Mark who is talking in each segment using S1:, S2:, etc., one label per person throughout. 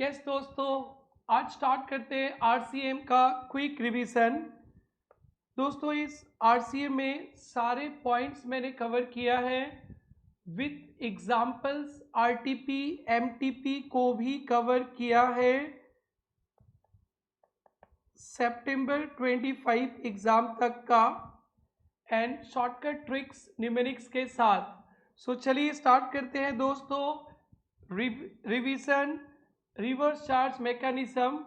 S1: Yes दोस्तों, आज start करते हैं आरसीएम का क्विक रिवीजन। दोस्तों, इस आरसीएम में सारे पॉइंट्स मैंने कवर किया है विथ एग्जाम्पल्स। आरटीपी एमटीपी को भी कवर किया है सितंबर 25 एग्जाम तक का एंड शॉर्टकट ट्रिक्स न्यूमेरिक्स के साथ। सो चलिए स्टार्ट करते हैं दोस्तों। Revision reverse charge mechanism.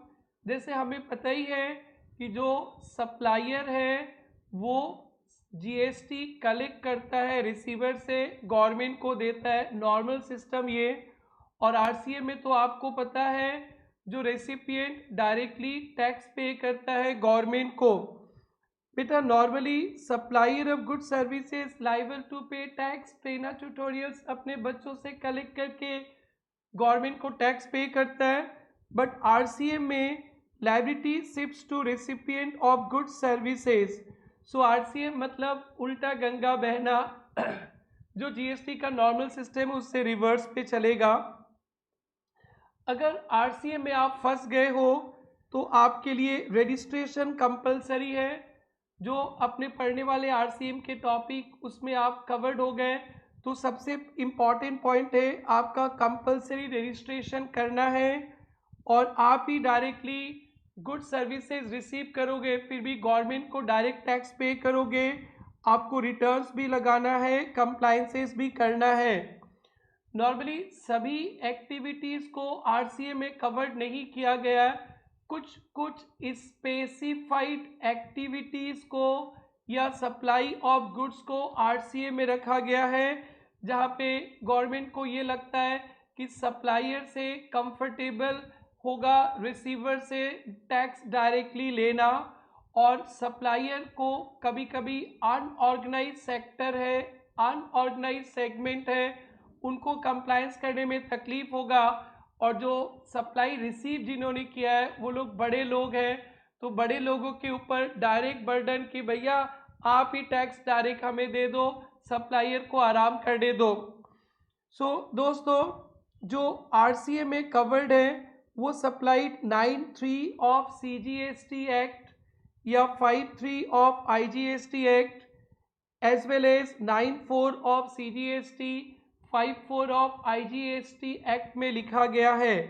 S1: जैसे हमें पता ही है कि जो सप्लायर है वो जीएसटी कलेक्ट करता है रिसीवर से, गवर्नमेंट को देता है, नॉर्मल सिस्टम ये। और आरसीएम में तो आपको पता है जो रेसिपिएंट डायरेक्टली टैक्स पे करता है गवर्नमेंट को। बेटा normally supplier of good services liable to pay tax. ट्रेना ट्यूटोरियल्स अपने बच्चों से कलेक्ट करके गवर्नमेंट को टैक्स पे करता है, बट आरसीएम में liability shifts to recipient of good services. So RCM मतलब उल्टा गंगा बहना जो जीएसटी का नॉर्मल सिस्टम है उससे रिवर्स पे चलेगा। अगर आरसीएम में आप फंस गए हो तो आपके लिए रजिस्ट्रेशन कंपलसरी है। जो अपने पढ़ने वाले आरसीएम के टॉपिक उसमें आप कवर्ड हो गए, तो सबसे इम्पॉर्टेंट पॉइंट है आपका कंपलसरी रजिस्ट्रेशन करना है। और आप ही डायरेक्टली गुड सर्विसेज रिसीव करोगे, फिर भी गवर्नमेंट को डायरेक्ट टैक्स पे करोगे, आपको रिटर्न्स भी लगाना है, कंप्लायंसेस भी करना है। नॉर्मली सभी एक्टिविटीज़ को आरसीए में कवर्ड नहीं किया गया है। कुछ कुछ स्पेसिफाइड एक्टिविटीज़ को या सप्लाई ऑफ गुड्स को आरसीए में रखा गया है, जहाँ पे गवर्नमेंट को ये लगता है कि सप्लायर से कंफर्टेबल होगा रिसीवर से टैक्स डायरेक्टली लेना। और सप्लायर को कभी कभी अनऑर्गेनाइज सेक्टर है, अनऑर्गेनाइज सेगमेंट है, उनको कंप्लायंस करने में तकलीफ होगा। और जो सप्लाई रिसीव जिन्होंने किया है वो लोग बड़े लोग हैं, तो बड़े लोगों के ऊपर डायरेक्ट बर्डन कि भैया आप ही टैक्स डायरेक्ट हमें दे दो, सप्लायर को आराम करने दो। सो दोस्तों, जो आरसीए में कवर्ड है वो सप्लाइड 9(3) ऑफ सीजीएसटी एक्ट या 5(3) of IGST act as well as 9(4) of CGST, 5(4) of IGST act में लिखा गया है।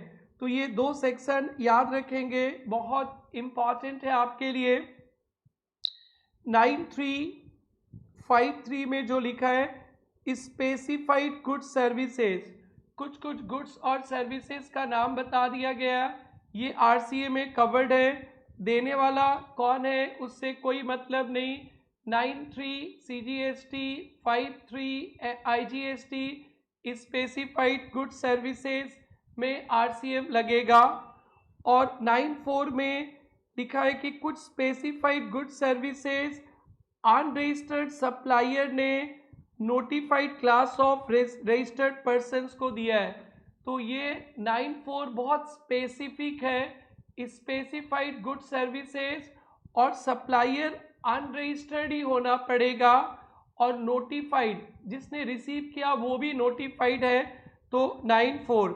S1: तो ये दो सेक्शन याद रखेंगे, बहुत इंपॉर्टेंट है आपके लिए। 9(3) 5(3) में जो लिखा है स्पेसिफाइड गुड्स सर्विसेज, कुछ कुछ गुड्स और सर्विसेज का नाम बता दिया गया, ये आरसीए में कवर्ड है। देने वाला कौन है उससे कोई मतलब नहीं। 9(3) CGST, 5(3) IGST, specified goods services में आरसीएम लगेगा। और 9(4) में लिखा है कि कुछ specified goods services unregistered supplier ने notified class of registered persons को दिया है। तो ये 9(4) बहुत स्पेसिफिक है। स्पेसिफाइड गुड सर्विसेज और सप्लायर अनरजिस्टर्ड ही होना पड़ेगा, और नोटिफाइड जिसने रिसीव किया वो भी नोटिफाइड है। तो 9(4),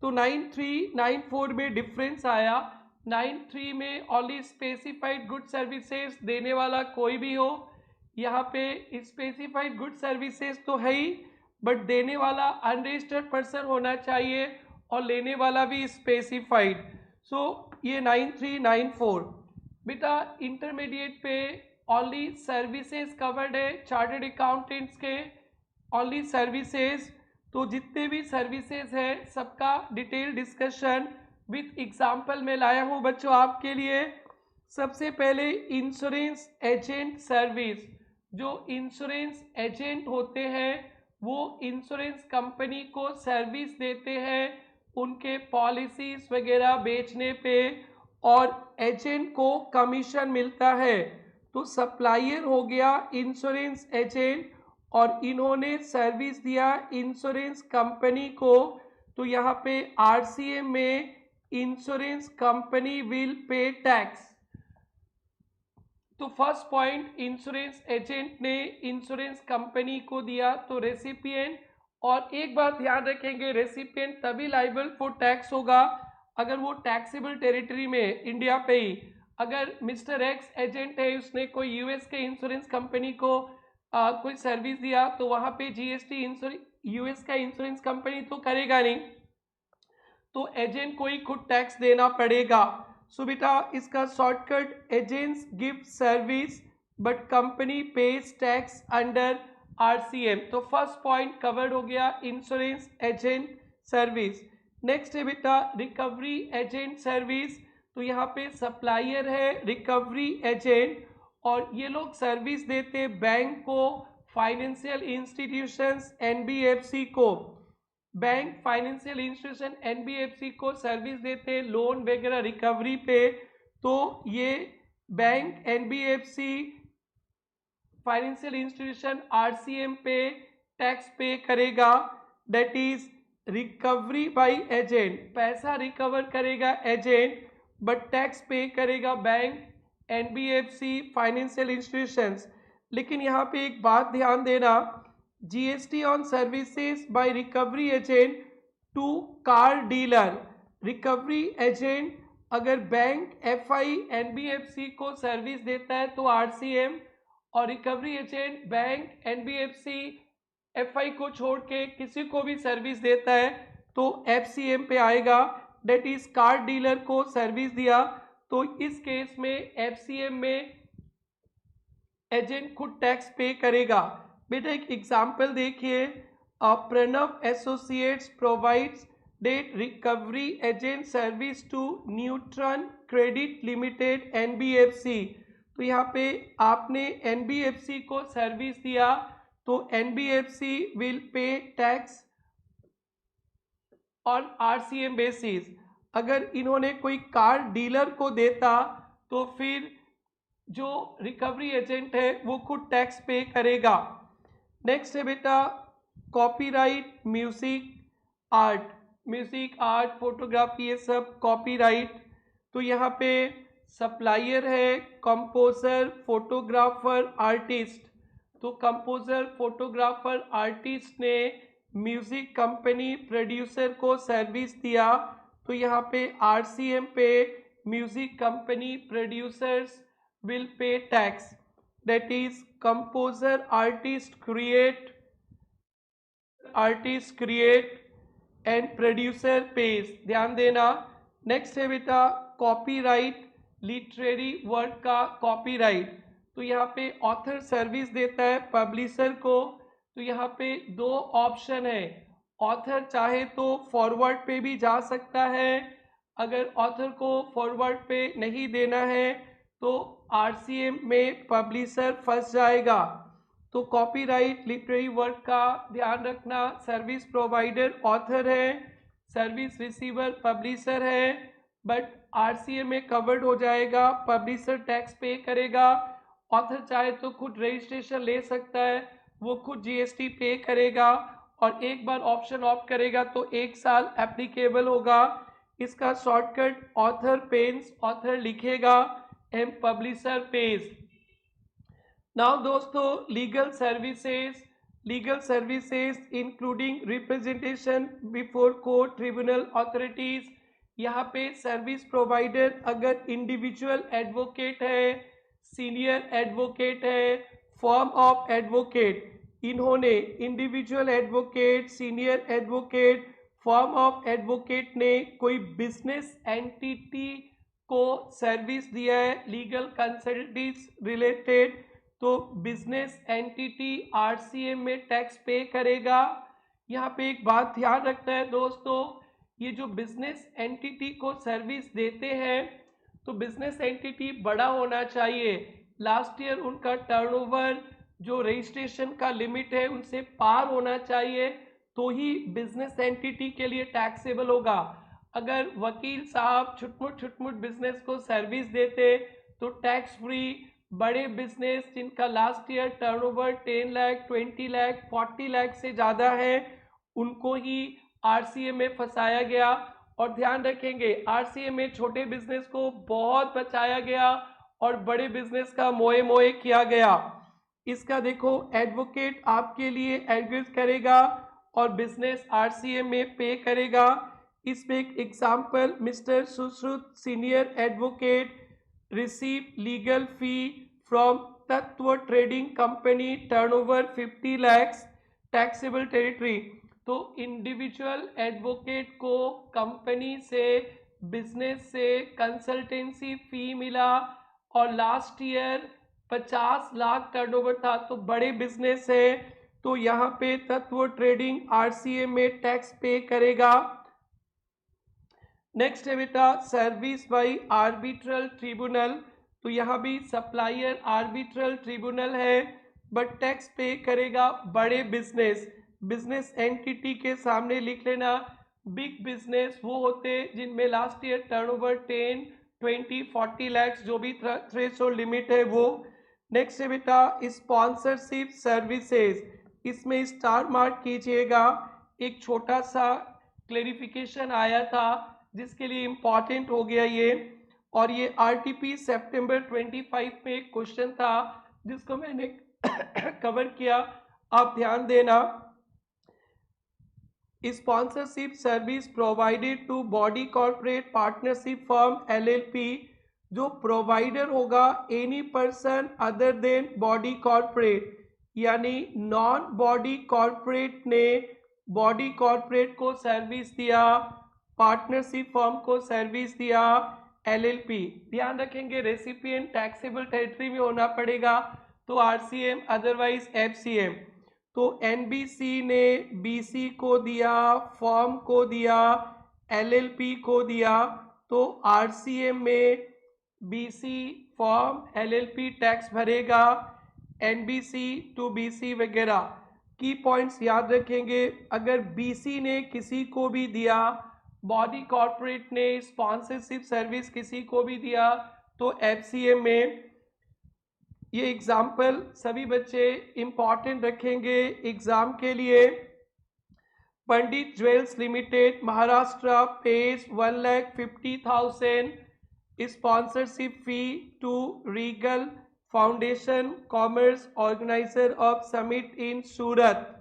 S1: तो 9(3) 9(4) में डिफरेंस आया। 9(3) में ओनली स्पेसिफाइड गुड सर्विसेज देने वाला कोई भी हो, यहाँ पे स्पेसिफाइड गुड सर्विसेज तो है ही, बट देने वाला अनरजिस्टर्ड पर्सन होना चाहिए और लेने वाला भी स्पेसिफाइड। सो ये 9(3) 9(4। बेटा इंटरमीडिएट पे ओनली सर्विसेज कवर्ड है, चार्टर्ड अकाउंटेंट्स के ओनली सर्विसेज। तो जितने भी सर्विसेज है सबका डिटेल डिस्कशन विथ एग्जाम्पल में लाया हूँ बच्चों आपके लिए। सबसे पहले इंश्योरेंस एजेंट सर्विस। जो इंश्योरेंस एजेंट होते हैं वो इंश्योरेंस कंपनी को सर्विस देते हैं उनके पॉलिसीज वगैरह बेचने पे, और एजेंट को कमीशन मिलता है। तो सप्लायर हो गया इंश्योरेंस एजेंट, और इन्होंने सर्विस दिया इंश्योरेंस कंपनी को। तो यहाँ पे आरसीए में insurance company will pay tax. तो फर्स्ट पॉइंट, इंश्योरेंस एजेंट ने इंश्योरेंस कंपनी को दिया तो रेसिपिएंट। और एक बात ध्यान रखेंगे, रेसिपिएंट तभी लाइबल फॉर टैक्स होगा अगर वो टैक्सेबल टेरिटरी में इंडिया पे ही, अगर मिस्टर एक्स एजेंट है, उसने कोई यूएस के इंश्योरेंस कंपनी को कोई सर्विस दिया, तो वहाँ पे जीएसटी यूएस का इंश्योरेंस कंपनी तो करेगा नहीं, तो एजेंट को ही खुद टैक्स देना पड़ेगा। सो बेटा इसका shortcut, agents give service but company page tax under RCM. तो फर्स्ट पॉइंट कवर्ड हो गया, इंश्योरेंस एजेंट सर्विस। नेक्स्ट है बेटा रिकवरी एजेंट सर्विस। तो यहाँ पे सप्लायर है रिकवरी एजेंट, और ये लोग सर्विस देते बैंक को, फाइनेंशियल इंस्टीट्यूशंस एनबीएफसी को, बैंक फाइनेंशियल इंस्टीट्यूशन एनबीएफसी को सर्विस देते लोन वगैरह रिकवरी पे। तो ये bank NBFC financial institution RCM पे टैक्स पे करेगा, that is recovery by agent. पैसा रिकवर करेगा एजेंट, बट टैक्स पे करेगा बैंक एनबीएफसी फाइनेंशियल इंस्टीट्यूशंस। लेकिन यहाँ पे एक बात ध्यान देना, GST on services by recovery agent to car dealer. Recovery agent अगर बैंक एफआई एनबीएफसी को सर्विस देता है तो आरसीएम, और recovery agent bank NBFC FI को छोड़ के किसी को भी सर्विस देता है तो एफसीएम पे आएगा, डेट इज कार डीलर को सर्विस दिया तो इस केस में एफसीएम में एजेंट खुद टैक्स पे करेगा। बेटा एक एग्जाम्पल देखिए, Pranav Associates provides debt recovery agent service to Neutron Credit Limited NBFC. तो यहाँ पे आपने एनबीएफसी को सर्विस दिया तो NBFC will pay tax on RCM basis. अगर इन्होंने कोई कार डीलर को देता तो फिर जो रिकवरी एजेंट है वो खुद टैक्स पे करेगा। नेक्स्ट है बेटा कॉपीराइट म्यूजिक आर्ट फोटोग्राफी, ये सब कॉपीराइट। तो यहाँ पे सप्लायर है कंपोजर फोटोग्राफर आर्टिस्ट। तो कंपोजर फोटोग्राफर आर्टिस्ट ने म्यूजिक कंपनी प्रोड्यूसर को सर्विस दिया तो यहाँ पे आरसीएम पे music company producers will pay tax, that is composer artist create and producer pays। ध्यान देना। नेक्स्ट है बेटा कॉपीराइट लिटरेरी वर्क का कॉपीराइट। तो यहाँ पे ऑथर सर्विस देता है पब्लिशर को। तो यहाँ पे दो ऑप्शन है, ऑथर चाहे तो फॉरवर्ड पे भी जा सकता है, अगर ऑथर को फॉरवर्ड पे नहीं देना है तो आरसीएम में पब्लिशर फंस जाएगा। तो कॉपीराइट लिटरेरी वर्क का ध्यान रखना, सर्विस प्रोवाइडर ऑथर है, सर्विस रिसीवर पब्लिशर है, बट आरसीएम में कवर्ड हो जाएगा, पब्लिशर टैक्स पे करेगा। ऑथर चाहे तो खुद रजिस्ट्रेशन ले सकता है, वो खुद जीएसटी पे करेगा, और एक बार ऑप्शन ऑफ करेगा तो 1 साल एप्लीकेबल होगा। इसका शॉर्टकट ऑथर पेन्स, ऑथर लिखेगा एंड पब्लिशर पेज। नाउ दोस्तों legal services including representation before court tribunal authorities. यहाँ पे सर्विस प्रोवाइडर अगर इंडिविजुअल एडवोकेट है, सीनियर एडवोकेट है, फॉर्म ऑफ एडवोकेट, इन्होंने individual advocate, senior advocate, form of advocate ने कोई बिजनेस एंटिटी को सर्विस दिया है लीगल कंसल्टेंसीज रिलेटेड, तो बिजनेस एंटिटी आरसीएम में टैक्स पे करेगा। यहाँ पे एक बात ध्यान रखना है दोस्तों, ये जो बिजनेस एंटिटी को सर्विस देते हैं तो बिजनेस एंटिटी बड़ा होना चाहिए, लास्ट ईयर उनका टर्नओवर जो रजिस्ट्रेशन का लिमिट है उनसे पार होना चाहिए, तो ही बिजनेस एंटिटी के लिए टैक्सेबल होगा। अगर वकील साहब छुटमुट बिजनेस को सर्विस देते तो टैक्स फ्री, बड़े बिजनेस जिनका last year turnover 10 lakh, 20 lakh, 40 lakh से ज़्यादा है उनको ही आरसीए में फंसाया गया। और ध्यान रखेंगे आरसीए में छोटे बिजनेस को बहुत बचाया गया और बड़े बिजनेस का मोए मोए किया गया। इसका देखो एडवोकेट आपके लिए एग्रीज करेगा और बिजनेस आरसीए में पे करेगा। इसमें एक example, mister Sushrut senior advocate receive legal fee from Tattva trading company, turnover 50 lakhs, taxable territory. तो इंडिविजुअल एडवोकेट को कंपनी से, बिजनेस से कंसल्टेंसी फी मिला और लास्ट ईयर 50 लाख टर्नओवर था, तो बड़े बिजनेस है, तो यहाँ पे तत्व ट्रेडिंग आरसीए में टैक्स पे करेगा। नेक्स्ट है बेटा सर्विस बाय आर्बिट्रल ट्रिब्यूनल। तो यहाँ भी सप्लायर आर्बिट्रल ट्रिब्यूनल है, बट टैक्स पे करेगा बड़े बिजनेस। बिजनेस एंटिटी के सामने लिख लेना, बिग बिजनेस वो होते जिनमें लास्ट ईयर टर्नओवर 10, 20, 40 लैक्स, जो भी थ्रेशोल्ड लिमिट है वो। नेक्स्ट है बेटा स्पॉन्सरशिप सर्विसेज, इसमें स्टार मार्क कीजिएगा। एक छोटा सा क्लेरिफिकेशन आया था जिसके लिए इम्पॉर्टेंट हो गया ये, और ये आरटीपी सितंबर 25 में एक क्वेश्चन था जिसको मैंने कवर किया, आप ध्यान देना। Sponsorship service provided to body corporate partnership firm LLP. जो प्रोवाइडर होगा any person other than body corporate, यानी नॉन बॉडी कॉर्पोरेट ने बॉडी कॉर्पोरेट को सर्विस दिया, पार्टनरशिप फर्म को सर्विस दिया, एलएलपी। ध्यान रखेंगे रेसिपिएंट टैक्सेबल टेरिटरी में होना पड़ेगा, तो आरसीएम अदरवाइज एफसीएम। तो एनबीसी ने बीसी को दिया, फर्म को दिया, एलएलपी को दिया, तो आरसीएम में बीसी, फर्म, एलएलपी टैक्स भरेगा, एनबीसी टू बीसी वगैरह। की पॉइंट्स याद रखेंगे, अगर बीसी ने किसी को भी दिया, बॉडी कॉर्पोरेट ने स्पॉन्सरशिप सर्विस किसी को भी दिया, तो एफसीएम में। ये एग्जाम्पल सभी बच्चे इंपॉर्टेंट रखेंगे एग्जाम के लिए। Pandit jewels limited Maharashtra pays 1,50,000 sponsorship fee to regal foundation commerce organiser of summit in Surat.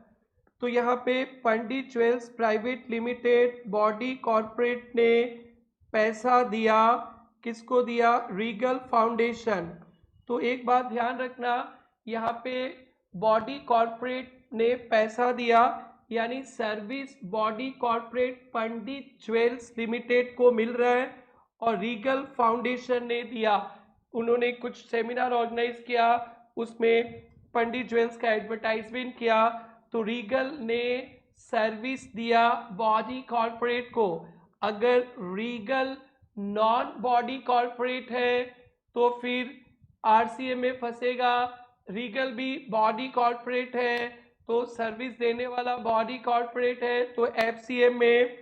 S1: तो यहाँ पे Pandit jewels private limited body corporate ने पैसा दिया, किसको दिया, रीगल फाउंडेशन। तो एक बात ध्यान रखना, यहाँ पे बॉडी कॉर्पोरेट ने पैसा दिया, यानी सर्विस बॉडी कॉर्पोरेट पंडित ज्वेल्स लिमिटेड को मिल रहा है, और रीगल फाउंडेशन ने दिया, उन्होंने कुछ सेमिनार ऑर्गेनाइज किया, उसमें पंडित ज्वेल्स का एडवर्टाइजमेंट किया, तो रीगल ने सर्विस दिया बॉडी कॉर्पोरेट को। अगर रीगल नॉन बॉडी कॉर्पोरेट है तो फिर आरसीएम में फंसेगा, रीगल भी बॉडी कॉर्पोरेट है तो सर्विस देने वाला बॉडी कॉर्पोरेट है, तो एफसीएम में।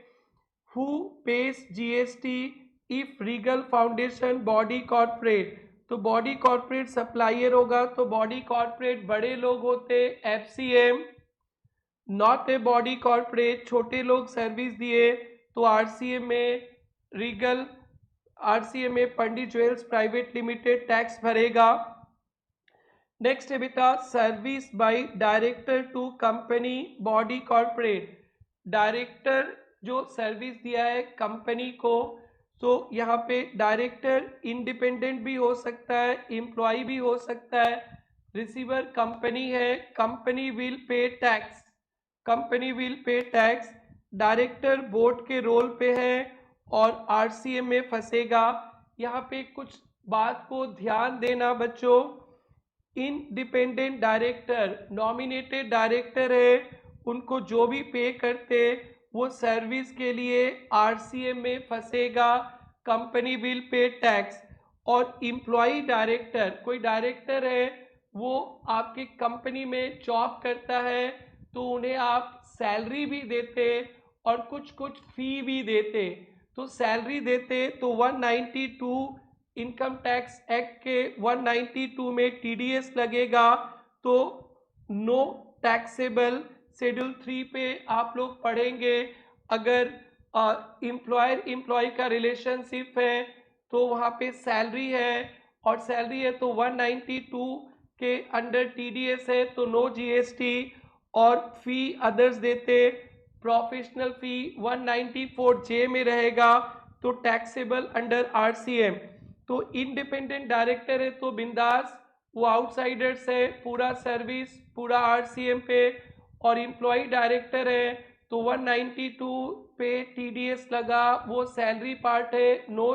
S1: Who page GST if Regal foundation body corporate, तो बॉडी कॉर्पोरेट सप्लायर होगा, तो बॉडी कॉर्पोरेट बड़े लोग होते, FCM. Not a body corporate, छोटे लोग सर्विस दिए, तो आरसीएम में रीगल, आरसीएम में Pandit jewels private Limited tax भरेगा। नेक्स्ट है बेटा service by director to company body corporate. Director जो सर्विस दिया है कंपनी को, तो यहाँ पे डायरेक्टर इंडिपेंडेंट भी हो सकता है, एम्प्लॉय भी हो सकता है, रिसीवर कंपनी है, company will pay tax, company will pay tax. Director board के रोल पे है और आरसीएम में फंसेगा। यहाँ पे कुछ बात को ध्यान देना बच्चों, इंडिपेंडेंट डायरेक्टर नॉमिनेटेड डायरेक्टर है, उनको जो भी पे करते वो सर्विस के लिए आरसीएम में फंसेगा, कंपनी विल पे टैक्स। और एम्प्लॉय डायरेक्टर, कोई डायरेक्टर है वो आपकी कंपनी में जॉब करता है, तो उन्हें आप सैलरी भी देते और कुछ कुछ फी भी देते। तो सैलरी देते तो 192 इनकम टैक्स एक्ट के 192 में टीडीएस लगेगा, तो नो टैक्सेबल। शेड्यूल 3 पे आप लोग पढ़ेंगे, अगर एम्प्लॉयर एम्प्लॉय का रिलेशनशिप है तो वहाँ पे सैलरी है, और सैलरी है तो 192 के अंडर टीडीएस है तो नो जीएसटी, और फी अदर्स देते प्रोफेशनल फी 194J में रहेगा तो टैक्सेबल अंडर RCM। तो इंडिपेंडेंट डायरेक्टर है तो बिंदास, वो आउटसाइडर्स है, पूरा सर्विस पूरा RCM पे। और एम्प्लॉय डायरेक्टर है तो 192 पे TDS लगा, वो सैलरी पार्ट है, नो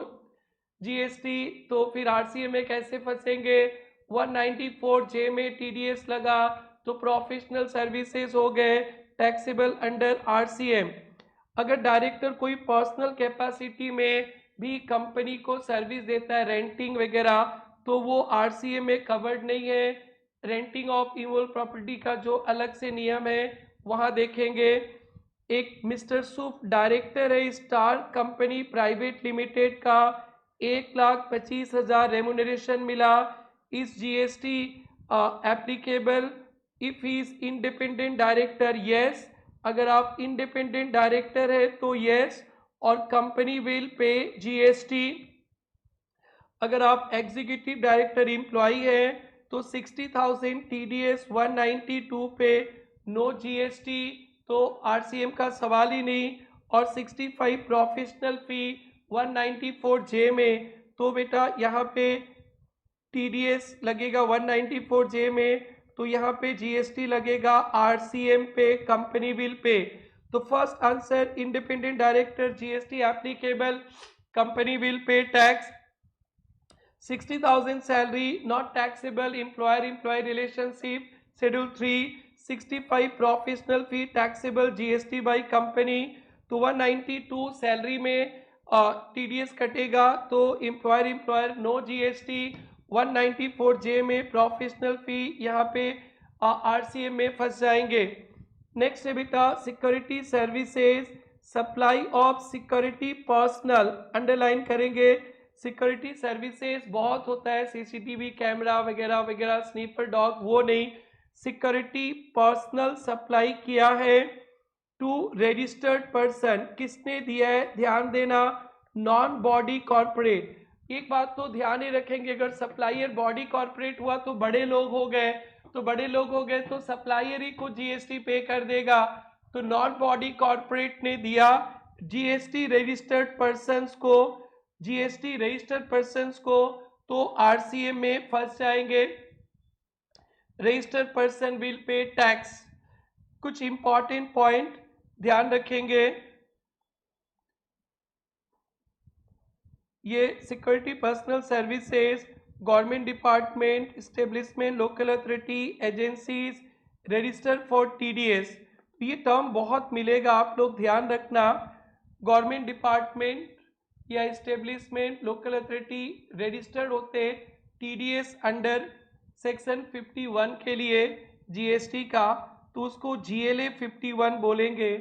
S1: GST। तो फिर RCM में कैसे फंसेंगे? 194J में TDS लगा तो प्रोफेशनल सर्विसेज हो गए टैक्सेबल अंडर RCM। अगर डायरेक्टर कोई पर्सनल कैपेसिटी में भी कंपनी को सर्विस देता है, रेंटिंग वगैरह, तो वो RCM में कवर्ड नहीं है। रेंटिंग ऑफ इमूवेबल प्रॉपर्टी का जो अलग से नियम है वहाँ देखेंगे। एक मिस्टर सुफ डायरेक्टर है स्टार कंपनी प्राइवेट लिमिटेड का, 1,25,000 रेमुनरेशन मिला। इस GST applicable if he is independent director? Yes. अगर आप इंडिपेंडेंट डायरेक्टर है तो यस, और कंपनी विल पे GST। अगर आप एग्जीक्यूटिव डायरेक्टर एम्प्लॉय है तो 60,000 TDS 192 पे नो GST, तो RCM का सवाल ही नहीं। और 65 प्रोफेशनल फी 194J में, तो बेटा यहाँ पे TDS लगेगा 194J में, तो यहाँ पे GST लगेगा RCM पे, कंपनी बिल पे। तो first answer independent director GST applicable, company will pay tax. 60,000 salary not taxable, employer-employee relationship schedule 3, 65 professional fee taxable GST by company। तो 192 सैलरी में TDS कटेगा तो एम्प्लॉयर नो GST। 194J में professional फी यहाँ पे RCM में फंस जाएंगे। नेक्स्ट है बेटा security services, supply of security personal, underline करेंगे। सिक्योरिटी सर्विसेज बहुत होता है, CCTV कैमरा वगैरह वगैरह, स्नीपर डॉग, वो नहीं। सिक्योरिटी पर्सनल सप्लाई किया है टू रजिस्टर्ड पर्सन, किसने दिया है? ध्यान देना, नॉन बॉडी कॉर्पोरेट। एक बात तो ध्यान ही रखेंगे, अगर सप्लायर बॉडी कॉर्पोरेट हुआ तो बड़े लोग हो गए, तो बड़े लोग हो गए तो सप्लायर ही को GST पे कर देगा। तो नॉन बॉडी कॉर्पोरेट ने दिया GST रजिस्टर्ड पर्सन्स को, GST रजिस्टर्ड पर्सन्स को, तो RCM में फंस जाएंगे। Registered person will pay tax. कुछ इंपॉर्टेंट पॉइंट ध्यान रखेंगे, ये security personal services government department, establishment, local authority, agencies register for TDS। ये टर्म बहुत मिलेगा, आप लोग ध्यान रखना। गवर्नमेंट डिपार्टमेंट या एस्टेब्लिशमेंट, लोकल अथॉरिटी रजिस्टर्ड होते TDS अंडर सेक्शन 51 के लिए GST का, तो उसको GLA 51 बोलेंगे।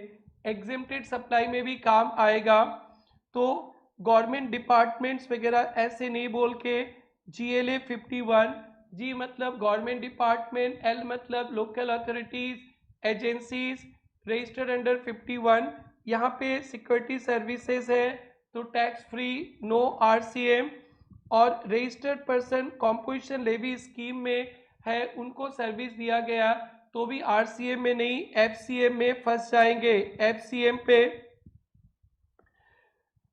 S1: एग्जेम्प्टेड सप्लाई में भी काम आएगा। तो गवर्नमेंट डिपार्टमेंट्स वगैरह ऐसे नहीं बोल के GLA 51, G मतलब गवर्नमेंट डिपार्टमेंट, L मतलब local authorities, agencies registered under 51। यहाँ पे सिक्योरिटी सर्विसेज है तो टैक्स फ्री, नो RCM। और registered person composition levy scheme में है, उनको सर्विस दिया गया तो भी RCM में नहीं, FCM में फंस जाएंगे। FCM पे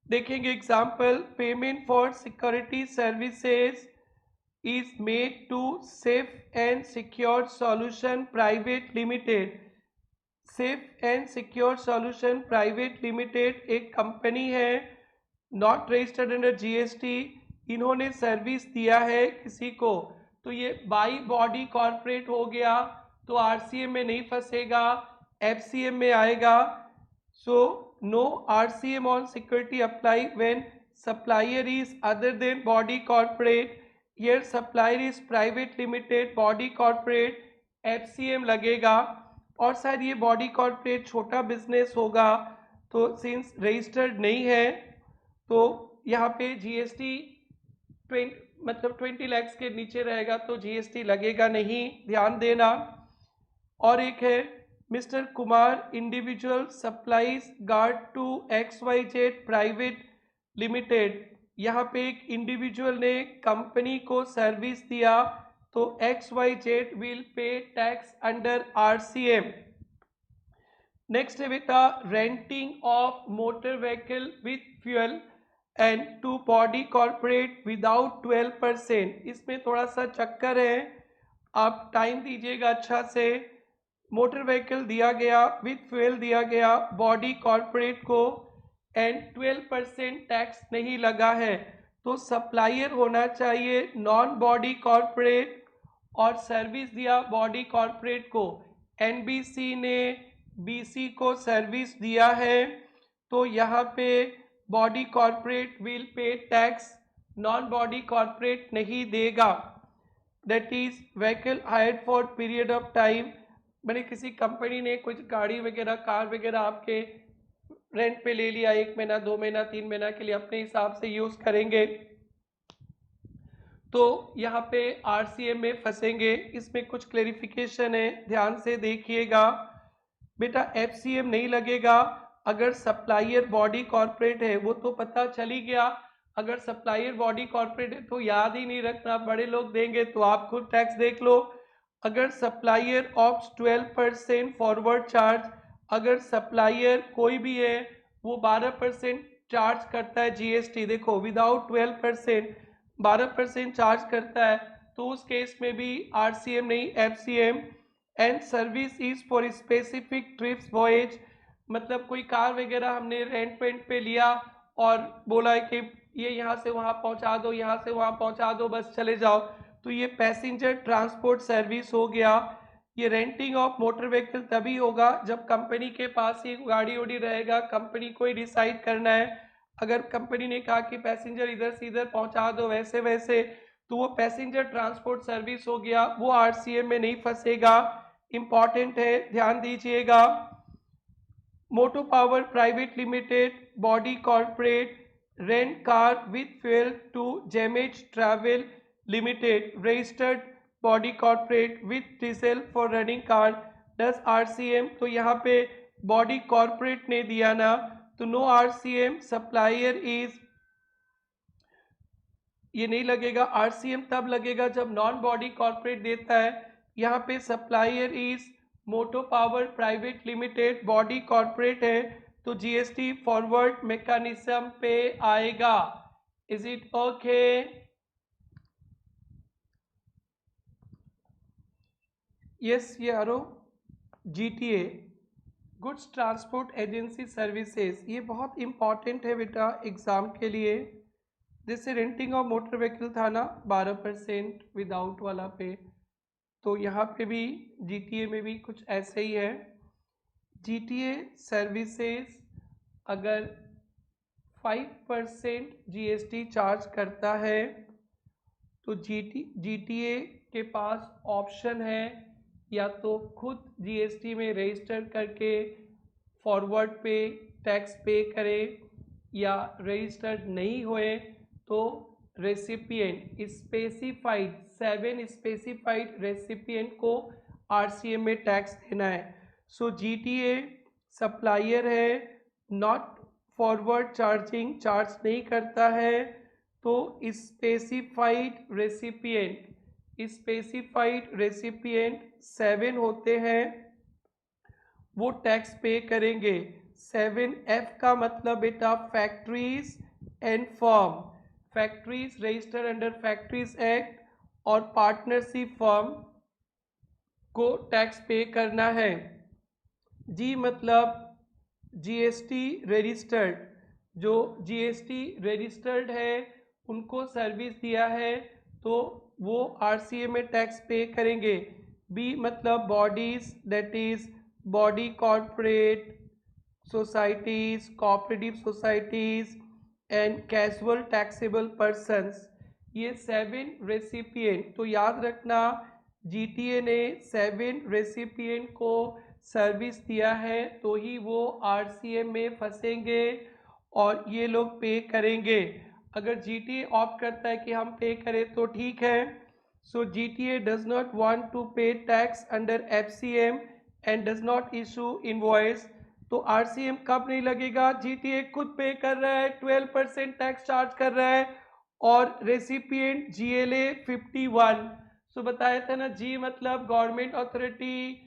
S1: देखेंगे example, payment for security services is made to Safe and Secure Solution Private Limited. Safe and Secure Solution Private Limited एक कंपनी है, नॉट रजिस्टर्ड अंडर GST। इन्होंने सर्विस दिया है किसी को, तो ये बाई बॉडी कॉर्पोरेट हो गया तो RCM में नहीं फंसेगा, FCM में आएगा। So no RCM on security apply when supplier is other than body corporate. Here supplier is private limited, body corporate, FCM लगेगा। और शायद ये बॉडी कॉर्पोरेट छोटा बिजनेस होगा, तो सिंस रजिस्टर्ड नहीं है तो यहाँ पे GST 20 मतलब 20 lakhs के नीचे रहेगा तो GST लगेगा नहीं, ध्यान देना। और एक है mister Kumar individual supplies guard to XYZ private limited. यहाँ पे एक इंडिविजुअल ने कंपनी को सर्विस दिया तो XYZ will pay tax under RCM। Next है बेटा renting of motor vehicle with fuel and to body corporate without 12%। इसमें थोड़ा सा चक्कर है, आप टाइम दीजिएगा अच्छा से। मोटर व्हीकल दिया गया, विथ फ्यूल दिया गया बॉडी कॉर्पोरेट को, एंड 12% टैक्स नहीं लगा है, तो सप्लायर होना चाहिए नॉन बॉडी कॉर्पोरेट, और सर्विस दिया बॉडी कॉर्पोरेट को। एनबीसी ने बीसी को सर्विस दिया है, तो यहाँ पे body corporate will pay tax, non body corporate नहीं देगा। That is vehicle hired for period of time, मैंने किसी कंपनी ने कुछ गाड़ी वगैरह कार वगैरह आपके रेंट पे ले लिया, 1 महीना 2 महीना 3 महीना के लिए अपने हिसाब से यूज करेंगे, तो यहाँ पे आरसीएम में फंसेंगे। इसमें कुछ क्लेरिफिकेशन है, ध्यान से देखिएगा। बेटा एफसीएम नहीं लगेगा अगर सप्लायर बॉडी कॉर्पोरेट है, वो तो पता चल ही गया। अगर सप्लायर बॉडी कॉर्पोरेट है तो याद ही नहीं रखना, बड़े लोग देंगे तो आप खुद टैक्स देख लो। अगर सप्लायर ऑप्स 12% फॉरवर्ड चार्ज, अगर सप्लायर कोई भी है वो 12% चार्ज करता है जीएसटी, देखो विदाउट 12% 12% चार्ज करता है, तो उस केस में भी आरसीएम नहीं FCM. And service is for specific trips voyage, मतलब कोई कार वगैरह हमने रेंट वेंट पे लिया और बोला है कि ये यहाँ से वहाँ पहुँचा दो, यहाँ से वहाँ पहुँचा दो, बस चले जाओ, तो ये पैसेंजर ट्रांसपोर्ट सर्विस हो गया। ये रेंटिंग ऑफ मोटर व्हीकल तभी होगा जब कंपनी के पास ही गाड़ी उड़ी रहेगा, कंपनी को ही डिसाइड करना है। अगर कंपनी ने कहा कि पैसेंजर इधर से इधर पहुंचा दो वैसे वैसे, तो वो पैसेंजर ट्रांसपोर्ट सर्विस हो गया, वो आरसीएम में नहीं फंसेगा। इंपॉर्टेंट है, ध्यान दीजिएगा। Moto power private limited body corporate rent car with fuel to जेमेज travel limited registered body corporate with diesel for running car does RCM, तो यहाँ पे बॉडी कॉर्पोरेट ने दिया ना, तो नो आरसीएम। सप्लायर इज, ये नहीं लगेगा, आरसीएम तब लगेगा जब नॉन बॉडी कॉर्पोरेट देता है। यहाँ पे supplier is Moto power private limited, body corporate है, तो जीएसटी फॉरवर्ड मैकेनिज्म पे आएगा। Is it okay? यस यारो। GTA goods transport agency services, ये बहुत इंपॉर्टेंट है बेटा एग्जाम के लिए। जैसे रेंटिंग ऑफ मोटर व्हीकल था ना 12% विदाउट वाला पे, तो यहाँ पे भी जीटीए में भी कुछ ऐसे ही है। जीटीए सर्विसेज अगर 5% जीएसटी चार्ज करता है, तो जीटीए के पास ऑप्शन है या तो खुद जीएसटी में रजिस्टर करके फॉरवर्ड पे टैक्स पे करे, या रजिस्टर्ड नहीं हुए तो रेसिपिएंट स्पेसिफाइड 7 स्पेसिफाइड रेसिपिएंट को आरसीएम में टैक्स देना है। सो जीटीए सप्लायर है, नॉट फॉरवर्ड चार्जिंग, चार्ज नहीं करता है, तो स्पेसिफाइड रेसिपिएंट 7 होते हैं, वो टैक्स पे करेंगे। 7F का मतलब बेटा factories and firm, factories register under factories act, और पार्टनरशिप फर्म को टैक्स पे करना है। जी मतलब जीएसटी रजिस्टर्ड, जो जीएसटी रजिस्टर्ड है उनको सर्विस दिया है तो वो आरसीए में टैक्स पे करेंगे। बी मतलब bodies, that is body corporate societies, cooperative societies and casual taxable persons, ये 7 रेसिपिएंट। तो याद रखना जीटीए ने 7 रेसिपिएंट को सर्विस दिया है तो ही वो आरसीएम में फंसेंगे और ये लोग पे करेंगे। अगर जीटीए ऑप्ट करता है कि हम पे करें तो ठीक है। So GTA does not want to pay tax under FCM and does not issue invoice, तो आरसीएम कब नहीं लगेगा? जीटीए खुद पे कर रहा है, 12% टैक्स चार्ज कर रहा है, और रेसिपिएंट जीएलए 51। सो बताया था ना, जी मतलब government authority,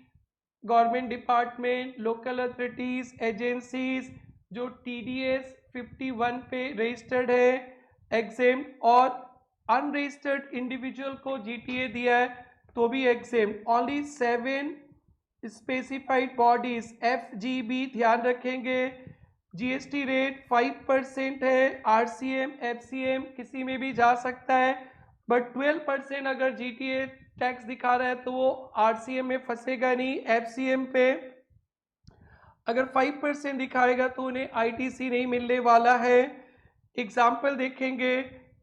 S1: government department, local authorities, agencies जो TDS 51 पे रजिस्टर्ड है एग्जेम, और अनरजिस्टर्ड इंडिविजुअल को GTA दिया है तो भी exempt. Only 7 specified bodies FGB ध्यान रखेंगे। GST रेट 5% है। RCM FCM किसी में भी जा सकता है, बट 12% अगर GTA टैक्स दिखा रहा है तो वो RCM में फंसेगा नहीं। FCM पे अगर 5% दिखाएगा तो उन्हें ITC नहीं मिलने वाला है। एग्जाम्पल देखेंगे,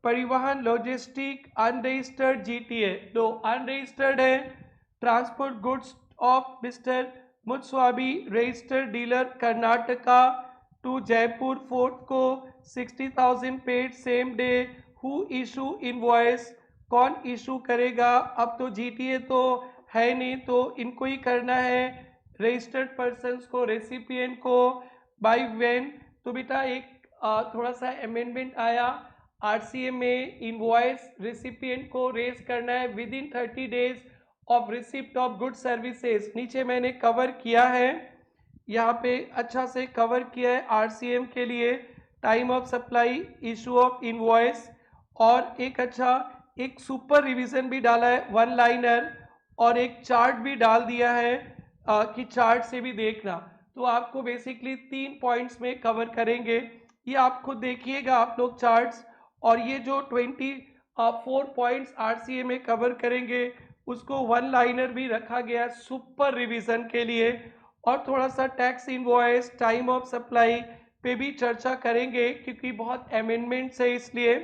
S1: परिवहन लॉजिस्टिक अनरजिस्टर्ड GTA, लो अनरजिस्टर्ड है। Transport goods of mister Muthuswamy registered dealer Karnataka to Jaipur fort को 60,000 paid same day. Who issue invoice, कौन इशू करेगा? अब तो GTA तो है नहीं तो इनको ही करना है, रजिस्टर्ड पर्सन्स को, रेसिपिएंट को। बाय व्हेन, तो बेटा एक थोड़ा सा अमेंडमेंट आया RCM में, इनवॉइस रेसिपिएंट को रेज करना है with in 30 days of receipt of good services. नीचे मैंने कवर किया है, यहाँ पे अच्छा से कवर किया है RCM के लिए, time of supply, issue of invoice, और एक सुपर रिवीजन भी डाला है, वन लाइनर, और एक चार्ट भी डाल दिया है कि चार्ट से भी देखना। तो आपको बेसिकली 3 पॉइंट्स में कवर करेंगे, ये आप खुद देखिएगा आप लोग चार्ट्स, और ये जो 24 पॉइंट्स RCA में कवर करेंगे उसको वन लाइनर भी रखा गया सुपर रिवीजन के लिए, और थोड़ा सा tax invoice, time of supply पे भी चर्चा करेंगे क्योंकि बहुत अमेंडमेंट्स है इसलिए।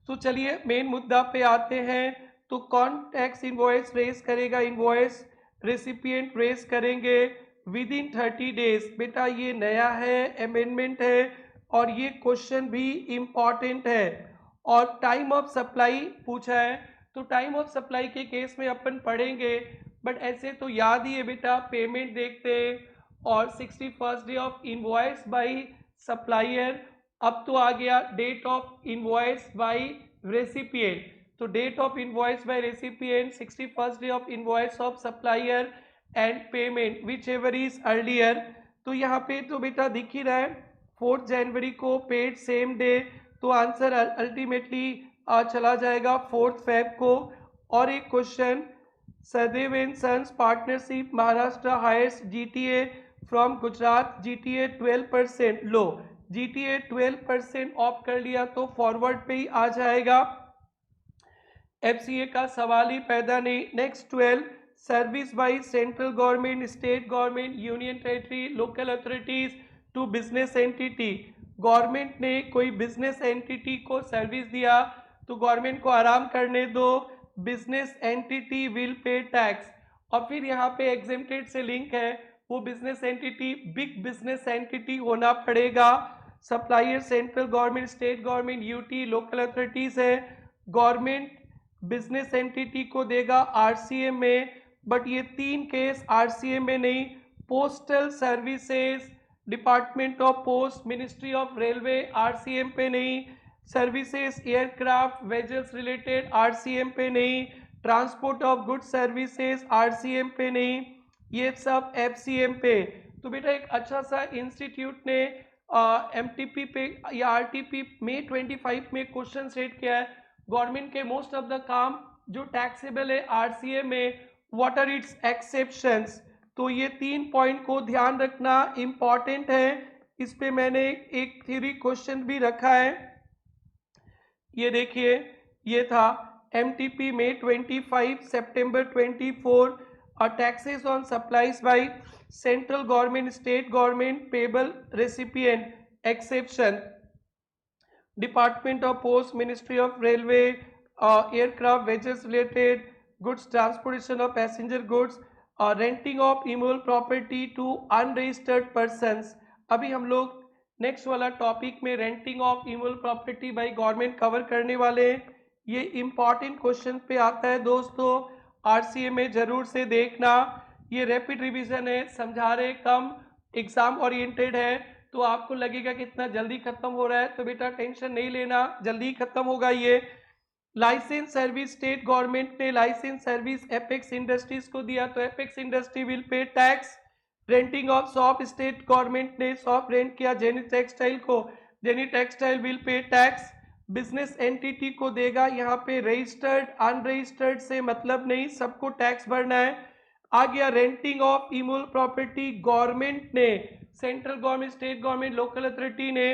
S1: तो चलिए मेन मुद्दा पे आते हैं। तो कौन टैक्स इनवॉइस रेज करेगा? इनवॉइस रेसिपिएंट रेज करेंगे विद इन 30 डेज। बेटा ये नया है, अमेंडमेंट है, और ये क्वेश्चन भी इम्पॉर्टेंट है। और टाइम ऑफ सप्लाई पूछा है, तो टाइम ऑफ सप्लाई के केस में अपन पढ़ेंगे, बट ऐसे तो याद ही है बेटा, पेमेंट देखते हैं और 61st day of invoice by supplier. अब तो आ गया date of invoice by recipient, तो date of invoice by recipient, 61st day of invoice of supplier and payment whichever is earlier. तो यहाँ पे तो बेटा दिख ही रहा है 4 जनवरी को पेड सेम डे, तो आंसर अल्टीमेटली चला जाएगा 4 फेब को। और एक question, Sadaiv and Sons partnership Maharashtra hires GTA from Gujarat, GTA 12%, लो GTA 12% ऑफ कर लिया तो फॉरवर्ड पे ही आ जाएगा, FCA का सवाल ही पैदा नहीं। Next 12, service by central government, state government, union territory, local authorities to business entity. Government ने कोई बिजनेस एंटिटी को सर्विस दिया तो गवर्नमेंट को आराम करने दो, business entity will pay tax. और फिर यहाँ पे एग्जेम्प्टेड से लिंक है, वो business entity big business entity होना पड़ेगा। Supplier central government, state government, UT, local authorities है। गवर्नमेंट बिजनेस एंटिटी को देगा RCM में, बट ये 3 केस RCM में नहीं, postal services, department of post, ministry of railway RCM पे नहीं, services aircraft vessels related RCM पे नहीं, transport of goods services RCM पे नहीं, ये सब FCM पे। तो बेटा एक अच्छा सा इंस्टीट्यूट ने MTP पे या RTP में 25 में क्वेश्चन सेट किया है, गवर्नमेंट के मोस्ट ऑफ द काम जो टैक्सेबल है RCA में, व्हाट आर इट्स एक्सेप्शंस। तो ये 3 पॉइंट को ध्यान रखना इम्पॉर्टेंट है। इस पे मैंने एक थ्योरी क्वेश्चन भी रखा है, ये देखिए, ये था MTP में 25 सितंबर 24, taxes on supplies by central government, state government, payable recipient exception, department of post, ministry of railway, aircraft wages related goods, transportation of passenger goods, renting of immovable property to unregistered persons. अभी हम लोग next वाला topic में renting of immovable property by government cover करने वाले हैं। ये important question पे आता है दोस्तों, RCA में जरूर से देखना। ये रैपिड रिवीजन है, समझा रहे कम, एग्जाम ओरिएंटेड है, तो आपको लगेगा कि इतना जल्दी खत्म हो रहा है, तो बेटा टेंशन नहीं लेना, जल्दी खत्म होगा ये। लाइसेंस सर्विस स्टेट गवर्नमेंट ने लाइसेंस सर्विस एपेक्स इंडस्ट्रीज को दिया तो apex industry will pay tax. Renting of shop state government ने शॉप रेंट किया जेनी टेक्सटाइल को, jenny textile will pay tax. Business entity को देगा, यहाँ पे रजिस्टर्ड अनरजिस्टर्ड से मतलब नहीं, सबको टैक्स भरना है। आ गया renting of immovable property, government ने, central government, state government, local authority ने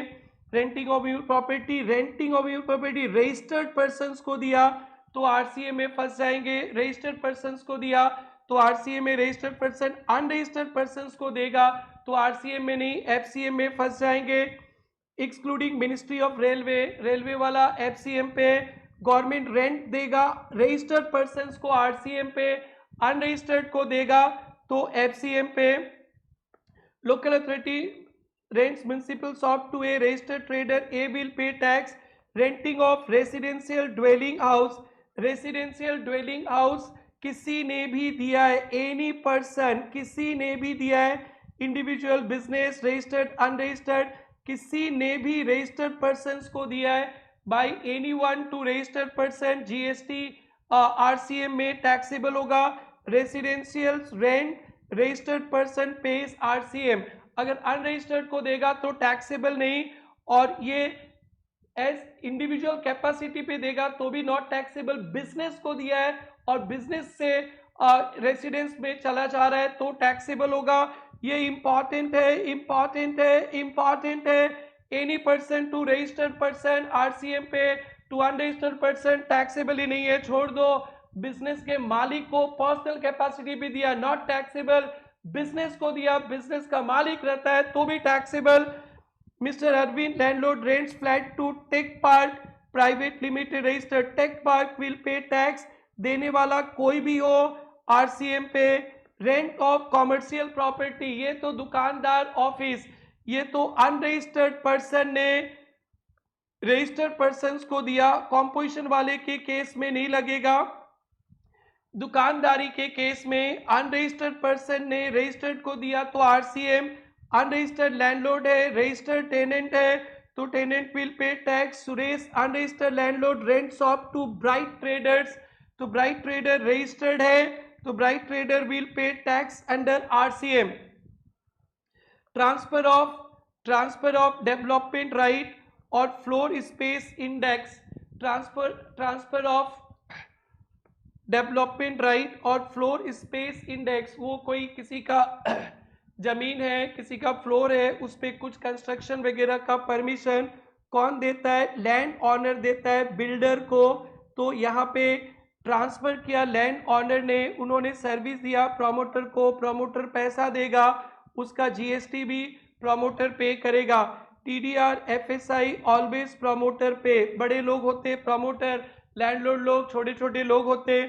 S1: renting of immovable property, renting of immovable property registered persons को दिया तो आरसीए में फंस जाएंगे। रजिस्टर्ड पर्संस को दिया तो आरसीए में, रजिस्टर्ड पर्सन अनरजिस्टर्ड पर्संस को देगा तो आरसीए में नहीं, एफसीए में फंस जाएंगे। Excluding ministry of railway, railway वाला एफसीएम पे, गवर्नमेंट रेंट देगा रजिस्टर्ड पर्संस को आरसीएम पे, अनरजिस्टर्ड को देगा तो एफसीएम पे। Local authority rents municipal shop to a registered trader, A will pay tax. Renting of residential dwelling house, residential dwelling house किसी ने भी दिया है, एनी पर्सन किसी ने भी दिया है, इंडिविजुअल, बिजनेस, रजिस्टर्ड, अनरजिस्टर्ड, किसी ने भी रजिस्टर्ड पर्सन को दिया है, by any one two registered person, GST RCM में टैक्सेबल होगा। Residential rent registered person page RCM, अगर अनरजिस्टर्ड को देगा तो टैक्सेबल नहीं, और ये एज इंडिविजुअल कैपेसिटी पे देगा तो भी नॉट टैक्सेबल। बिजनेस को दिया है और बिजनेस से रेसिडेंस में चला जा रहा है तो टैक्सेबल होगा। ये इंपॉर्टेंट है, इंपॉर्टेंट है, इंपॉर्टेंट है। Any person to registered person RCM पे, टू अनरजिस्टर्ड पर्सन टैक्सेबल ही नहीं है, छोड़ दो। बिजनेस के मालिक को पर्सनल कैपेसिटी भी दिया, नॉट टैक्सेबल। बिजनेस को दिया, बिजनेस का मालिक रहता है तो भी taxable. Mister Arvind landlord rents flat to Tech Park private limited registered, Tech Park will pay tax, देने वाला कोई भी हो आरसीएम पे। रेंट ऑफ कॉमर्शियल प्रॉपर्टी, ये तो दुकानदार, ऑफिस, ये तो अनरजिस्टर्ड पर्सन ने रजिस्टर्ड पर्सन को दिया, कॉम्पोजिशन वाले के केस में नहीं लगेगा। दुकानदारी के केस में अनरजिस्टर्ड पर्सन ने रजिस्टर्ड को दिया तो आरसीएम, अनरजिस्टर्ड लैंडलॉर्ड है, रजिस्टर्ड टेनेंट है तो tenant will pay tax. Suresh unregistered landlord rent shop to bright traders, तो ब्राइट ट्रेडर रजिस्टर्ड है तो bright trader will pay tax under RCM. Transfer of development right और floor space index, transfer of development right और floor space index, वो कोई किसी का जमीन है, किसी का फ्लोर है, उस पर कुछ कंस्ट्रक्शन वगैरह का परमिशन कौन देता है? लैंड ऑनर देता है बिल्डर को। तो यहाँ पे ट्रांसफर किया लैंड ऑनर ने, उन्होंने सर्विस दिया प्रमोटर को, प्रमोटर पैसा देगा, उसका जीएसटी भी प्रमोटर पे करेगा। टीडीआर एफएसआई ऑलवेज प्रमोटर पे, बड़े लोग होते प्रमोटर, लैंडलॉर्ड लोग छोटे छोटे लोग होते।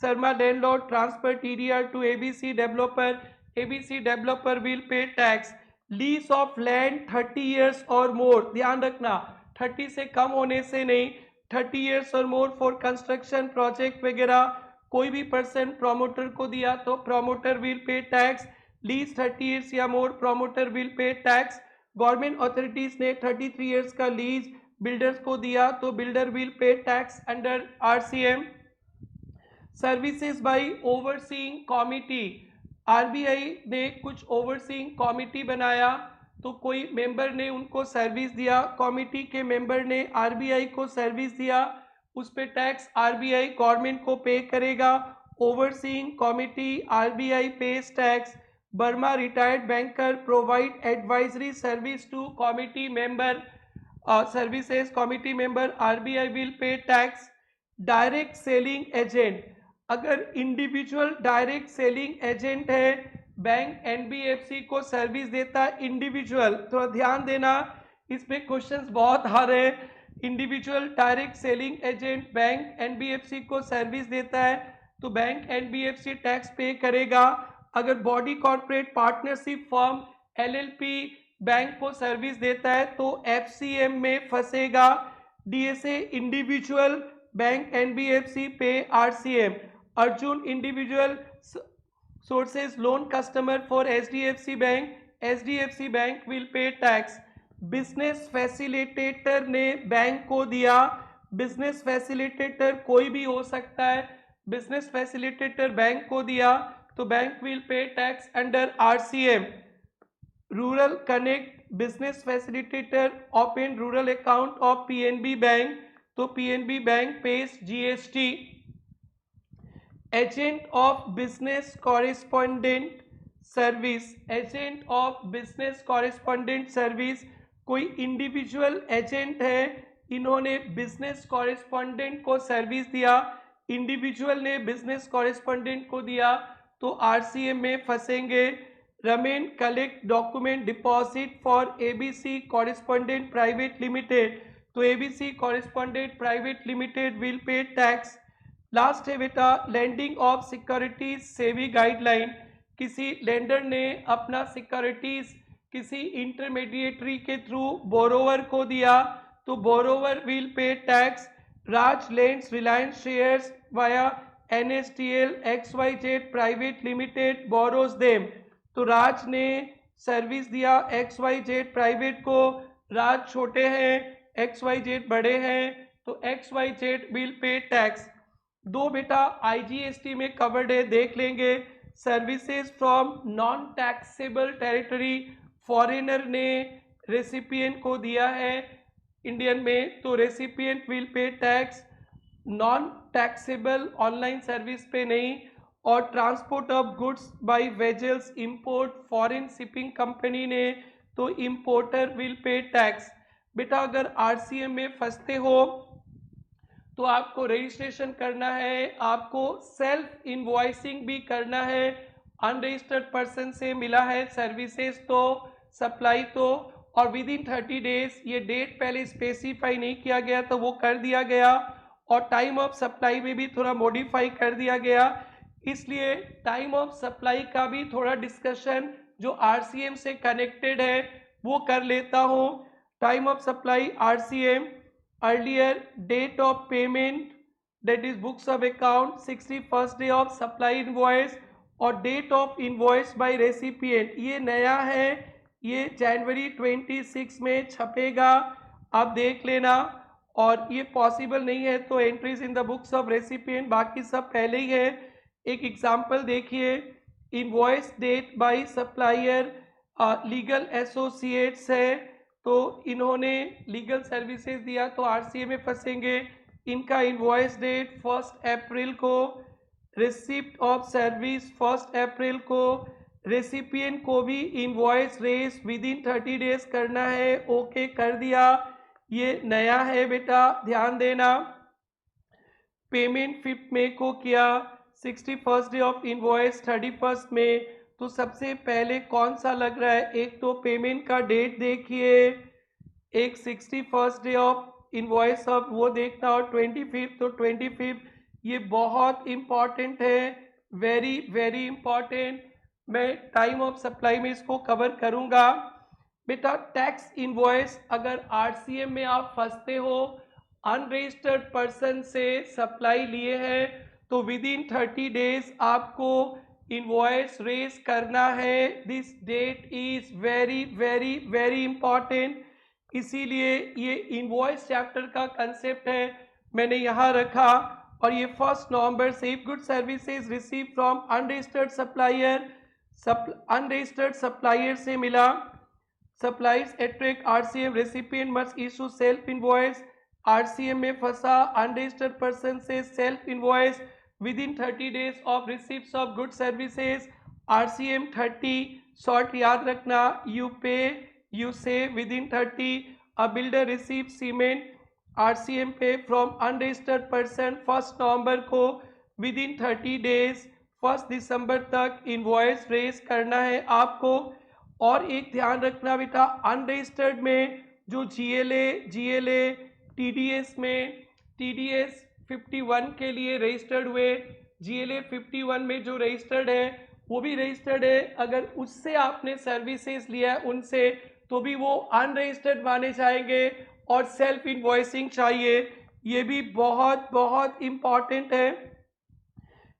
S1: Sharma landlord transfer TDR to ABC developer, ABC developer will pay tax. Lease of land 30 years और मोर, ध्यान रखना 30 से कम होने से नहीं, 30 इयर्स और मोर फॉर कंस्ट्रक्शन प्रोजेक्ट वगैरह, कोई भी पर्सन प्रमोटर को दिया तो promoter will pay tax. Lease 30 years या more, promoter will pay tax. Government authorities ने 33 इयर्स का लीज बिल्डर्स को दिया तो builder will pay tax under RCM. Services by overseeing committee, RBI ने कुछ ओवरसीइंग कमिटी बनाया तो कोई मेंबर ने उनको सर्विस दिया, कमिटी के मेंबर ने आरबीआई को सर्विस दिया, उस पे टैक्स आरबीआई गवर्नमेंट को पे करेगा। Overseeing committee RBI pays tax. Verma retired banker provide advisory service to committee member, services committee member, RBI will pay tax. Direct selling agent, अगर individual direct selling agent है, bank NBFC को service देता है individual, थोड़ा ध्यान देना इसमें questions बहुत आ रहे हैं। Individual direct selling agent bank NBFC को सर्विस देता है तो बैंक एनबीएफसी टैक्स पे करेगा। अगर body corporate partnership firm LLP bank को सर्विस देता है तो एफसीएम में फंसेगा। डीएसए इंडिविजुअल, बैंक एनबीएफसी पे RCM. Arjun individual sources loan customer for HDFC bank, HDFC bank will pay tax. Business facilitator ने बैंक को दिया, बिजनेस फैसिलिटेटर कोई भी हो सकता है, बिजनेस फैसिलिटेटर बैंक को दिया तो bank will pay tax under RCM। Rural connect business facilitator open rural account of PNB bank, तो PNB bank pays GST। Agent of business correspondent service, agent of business correspondent service, कोई individual agent है, इन्होंने business correspondent को service दिया, individual ने business correspondent को दिया तो RCM में फंसेंगे। Ramen collect document deposit for ABC correspondent private limited, तो ABC correspondent private limited will pay tax. Last है बेटा लैंडिंग ऑफ सिक्योरिटीज सेवी गाइडलाइन, किसी लेंडर ने अपना सिक्योरिटीज किसी इंटरमीडिएटरी के थ्रू बोरोवर को दिया तो borrower will pay tax. Raj lands Reliance shares via NSDL XYZ private limited borrows them, तो राज ने सर्विस दिया XYZ प्राइवेट को, राज छोटे हैं XYZ बड़े हैं तो XYZ विल पे टैक्स। दो बेटा IGST में कवर्ड है, देख लेंगे। Services from non taxable territory, foreigner ने रेसिपिएंट को दिया है इंडियन में तो recipient will pay tax. Non taxable online service पे नहीं। और transport of goods by vessels import foreign shipping company ने तो इंपोर्टर विल पे टैक्स। बेटा अगर RCM में फंसते हो तो आपको रजिस्ट्रेशन करना है, आपको सेल्फ इनवॉइसिंग भी करना है। अनरजिस्टर्ड पर्सन से मिला है सर्विसेज तो सप्लाई तो, और विद इन 30 डेज, ये डेट पहले स्पेसिफाई नहीं किया गया तो वो कर दिया गया, और टाइम ऑफ सप्लाई में भी थोड़ा मॉडिफाई कर दिया गया, इसलिए टाइम ऑफ सप्लाई का भी थोड़ा डिस्कशन जो RCM से कनेक्टेड है वो कर लेता हूँ। Time of supply RCM, earlier date of payment that is books of account 61st day of supply invoice, और date of invoice by recipient ये नया है, ये जनवरी 26 में छपेगा, आप देख लेना। और ये पॉसिबल नहीं है तो entries in the books of recipient, बाकी सब पहले ही है। एक एग्जांपल देखिए, invoice date by supplier legal associates है तो इन्होंने लीगल सर्विसेज दिया तो RCM में फंसेंगे। इनका इनवॉइस डेट 1 अप्रैल को, रिसिप्ट ऑफ सर्विस 1 अप्रैल को, रेसिपिएंट को भी invoice raise within 30 days करना है, ओके कर दिया, ये नया है बेटा ध्यान देना। पेमेंट 5 मई को किया, 61st day of invoice 31st में, तो सबसे पहले कौन सा लग रहा है, एक तो पेमेंट का डेट देखिए, एक 61st day of invoice of वो देखना, और 25 तो 25 ये बहुत इम्पॉर्टेंट है, वेरी वेरी इम्पॉर्टेंट। मैं टाइम ऑफ सप्लाई में इसको कवर करूँगा। बेटा टैक्स इनवॉइस अगर RCM में आप फंसते हो, अनरजिस्टर्ड पर्सन से सप्लाई लिए हैं तो विद इन 30 डेज आपको इनवॉइस रेज करना है। This date is very very very important, इसीलिए ये इनवॉइस चैप्टर का कंसेप्ट है, मैंने यहाँ रखा। और ये 1 नवंबर से if good services receive from unregistered supplier, unregistered supplier से मिला, supplies attract RCM, recipient must issue self invoice, RCM में फंसा अनरजिस्टर्ड पर्सन से self invoice with in 30 days of receipt of good services, RCM 30 short याद रखना, you पे you से with in 30, a builder receive cement RCM पे from unregistered person 1 नवंबर को with in 30 days 1 दिसंबर तक इनवॉइस रेज करना है आपको। और एक ध्यान रखना बेटा, अनरजिस्टर्ड में जो GLA TDS में TDS 51 के लिए रजिस्टर्ड हुए, GLA 51 में जो रजिस्टर्ड है वो भी रजिस्टर्ड है, अगर उससे आपने सर्विसेज लिया है उनसे तो भी वो अनरजिस्टर्ड माने जाएंगे, और सेल्फ इनवॉइसिंग चाहिए, ये भी बहुत बहुत इम्पॉर्टेंट है।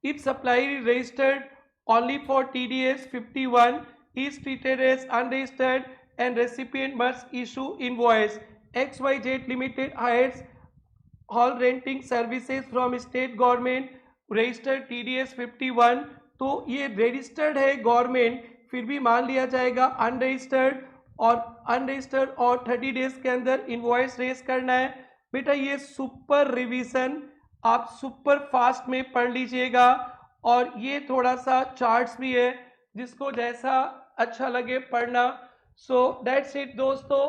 S1: If supplier is registered only for TDS 51 is treated as unregistered and recipient must issue invoice। XYZ Limited hires hall renting services from state government, registered TDS 51। तो ये रजिस्टर्ड है government, फिर भी मान लिया जाएगा अनरजिस्टर्ड, और 30 डेज के अंदर इनवॉइस रेज करना है। बेटा ये सुपर रिवीजन आप सुपर फास्ट में पढ़ लीजिएगा, और ये थोड़ा सा चार्ट्स भी है, जिसको जैसा अच्छा लगे पढ़ना। सो दैट्स इट दोस्तों,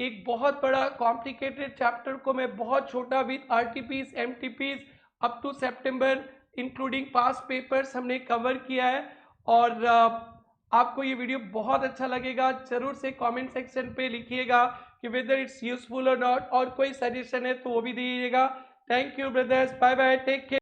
S1: एक बहुत बड़ा कॉम्प्लिकेटेड चैप्टर को मैं बहुत छोटा with RTPs MTPs up to सितंबर इंक्लूडिंग पास्ट पेपर्स हमने कवर किया है। और आपको ये वीडियो बहुत अच्छा लगेगा, जरूर से कमेंट सेक्शन पे लिखिएगा कि वेदर इट्स यूजफुल और नॉट, और कोई सजेशन है तो वो भी दीजिएगा। Thank you brothers, bye bye, take care.